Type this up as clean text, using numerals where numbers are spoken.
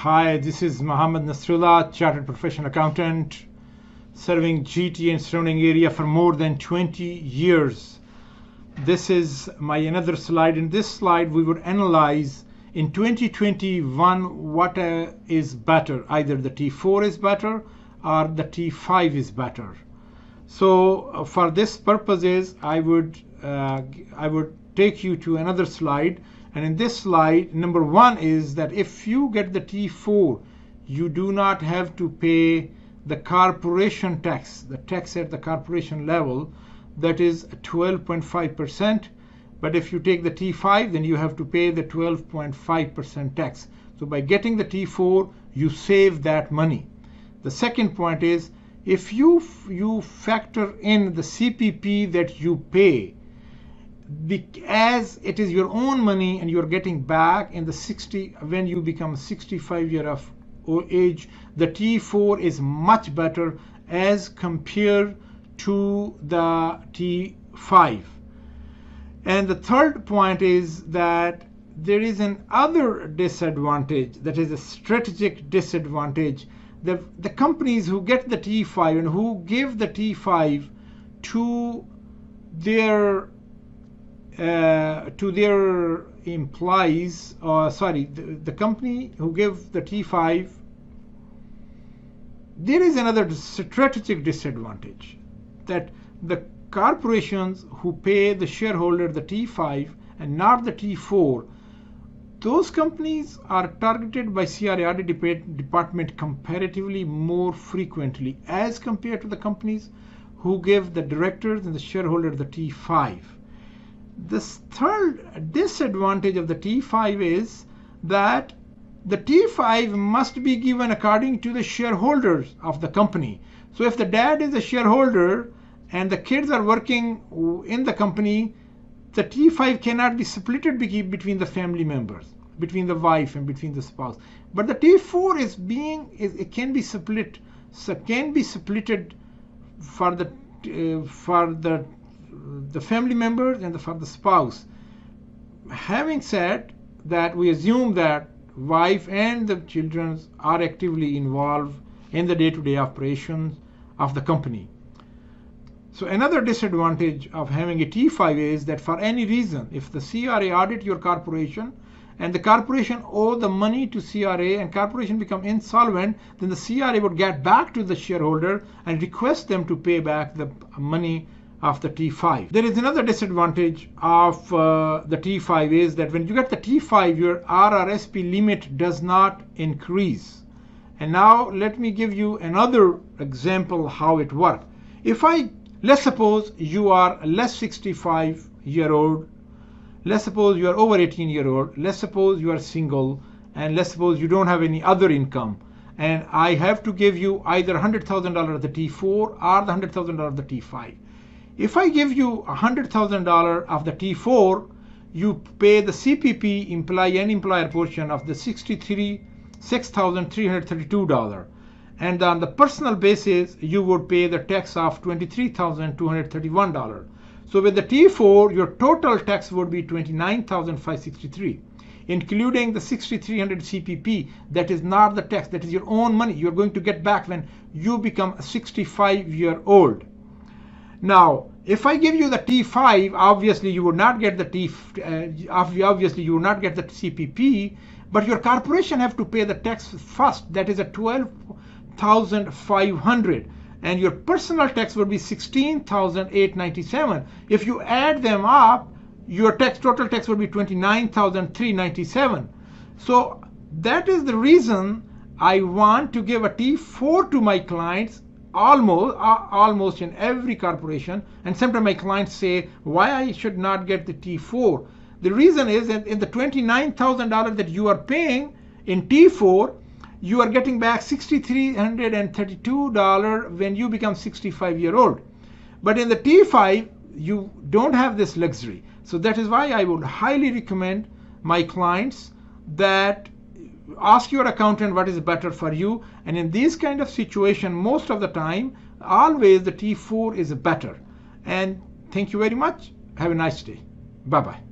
Hi, this is Muhammad Nasrullah, Chartered Professional Accountant, serving GT and surrounding area for more than 20 years. This is my another slide. In this slide, we would analyze in 2021 what is better. Either the T4 is better or the T5 is better. So for this purposes, I would take you to another slide. And in this slide, number one is that if you get the T4, you do not have to pay the corporation tax, the tax at the corporation level, that is 12.5%. But if you take the T5, then you have to pay the 12.5% tax. So by getting the T4, you save that money. The second point is, if you factor in the CPP that you pay, as it is your own money and you're getting back in the when you become 65 years of age, the T4 is much better as compared to the T5. And the third point is that there is another disadvantage, that is a strategic disadvantage. The companies who get the T5 and who give the T5 to their employees, the company who give the T5, there is another strategic disadvantage, that the corporations who pay the shareholder the T5 and not the T4, those companies are targeted by CRA audit department comparatively more frequently as compared to the companies who give the directors and the shareholder the T5. This third disadvantage of the T5 is that the T5 must be given according to the shareholders of the company. So if the dad is a shareholder and the kids are working in the company, the T5 cannot be splitted between the family members, between the wife and between the spouse. But the T4 it can be split, so can be splitted for the family members and for the spouse. Having said that, we assume that wife and the children are actively involved in the day-to-day operations of the company. So another disadvantage of having a T5 is that for any reason, if the CRA audit your corporation and the corporation owe the money to CRA and corporation become insolvent, then the CRA would get back to the shareholder and request them to pay back the money of the T5. There is another disadvantage of the T5 is that when you get the T5, your RRSP limit does not increase. And now let me give you another example how it works. Let's suppose you are less 65-year-old, let's suppose you are over 18-year-old, let's suppose you are single, and let's suppose you don't have any other income, and I have to give you either $100,000 of the T4 or the $100,000 of the T5. If I give you $100,000 of the T4, you pay the CPP, employee and employer portion of the $6,332. And on the personal basis, you would pay the tax of $23,231. So with the T4, your total tax would be $29,563, including the $6,300 CPP. That is not the tax, that is your own money you're going to get back when you become 65-year-old. Now, if I give you the T5, obviously you would not get the CPP, but your corporation have to pay the tax first. That is a $12,500, and your personal tax would be $16,897. If you add them up, your total tax would be $29,397. So that is the reason I want to give a T4 to my clients almost in every corporation. And sometimes my clients say why I should not get the T4. The reason is that in the $29,000 that you are paying in T4, you are getting back $6,332 when you become 65-year-old. But in the T5, you don't have this luxury. So that is why I would highly recommend my clients that ask your accountant what is better for you. And in this kind of situation, most of the time, always the T4 is better. And thank you very much. Have a nice day. Bye-bye.